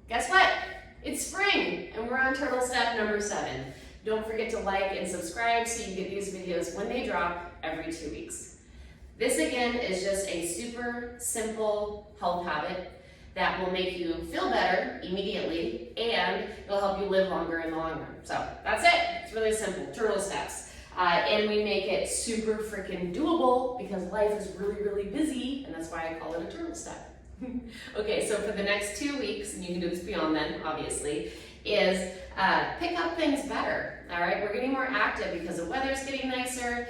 guess what? It's spring and we're on turtle step number 7. Don't forget to like and subscribe so you get these videos when they drop every 2 weeks. This again is just a super simple health habit that will make you feel better immediately and it'll help you live longer in the long run. So that's it. It's really simple, turtle steps. And we make it super freaking doable because life is really, really busy, and that's why I call it a turtle step. Okay, so for the next 2 weeks, and you can do this beyond then, obviously, is pick up things better, all right? We're getting more active because the weather's getting nicer.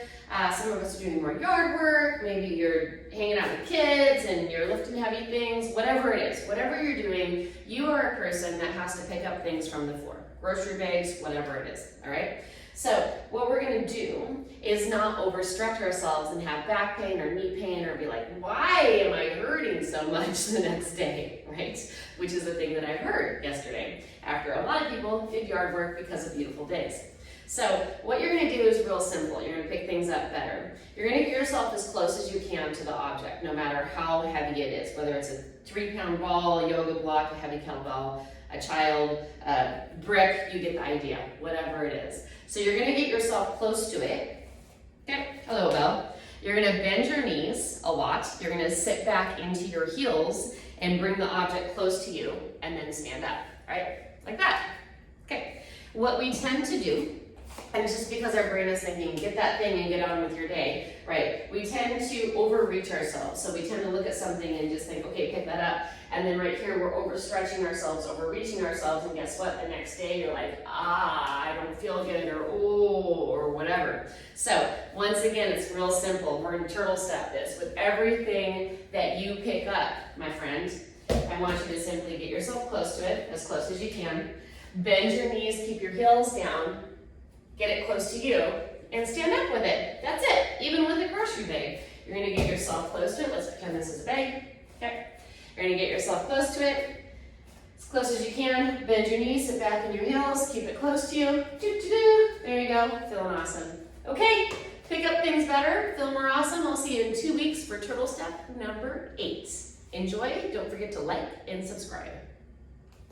Some of us are doing more yard work. Maybe you're hanging out with kids and you're lifting heavy things, whatever it is, whatever you're doing, you are a person that has to pick up things from the floor, grocery bags, whatever it is, all right? So what we're gonna do is not overstretch ourselves and have back pain or knee pain or be like, why am I hurting so much the next day, right? Which is the thing that I heard yesterday after a lot of people did yard work because of beautiful days. So what you're gonna do is real simple. You're gonna pick things up better. You're gonna get yourself as close as you can to the object, no matter how heavy it is, whether it's a 3-pound ball, a yoga block, a heavy kettlebell, a child, a brick, you get the idea, whatever it is. So you're gonna get yourself close to it. Okay, hello, Belle. You're gonna bend your knees a lot. You're gonna sit back into your heels and bring the object close to you and then stand up, right? Like that. Okay, what we tend to do, and it's just because our brain is thinking, get that thing and get on with your day, right? We tend to overreach ourselves. So we tend to look at something and just think, okay, pick that up. And then right here, we're overstretching ourselves, overreaching ourselves, and guess what? The next day, you're like, I don't feel good, or or whatever. So once again, it's real simple. We're in turtle step this. With everything that you pick up, my friend, I want you to simply get yourself close to it, as close as you can. Bend your knees, keep your heels down, get it close to you, and stand up with it. That's it, even with a grocery bag. You're gonna get yourself close to it. Let's pretend this is a bag, okay? You're gonna get yourself close to it, as close as you can. Bend your knees, sit back in your heels, keep it close to you. There you go, feeling awesome. Okay, pick up things better, feel more awesome. I'll see you in 2 weeks for turtle step number 8. Enjoy, don't forget to like and subscribe.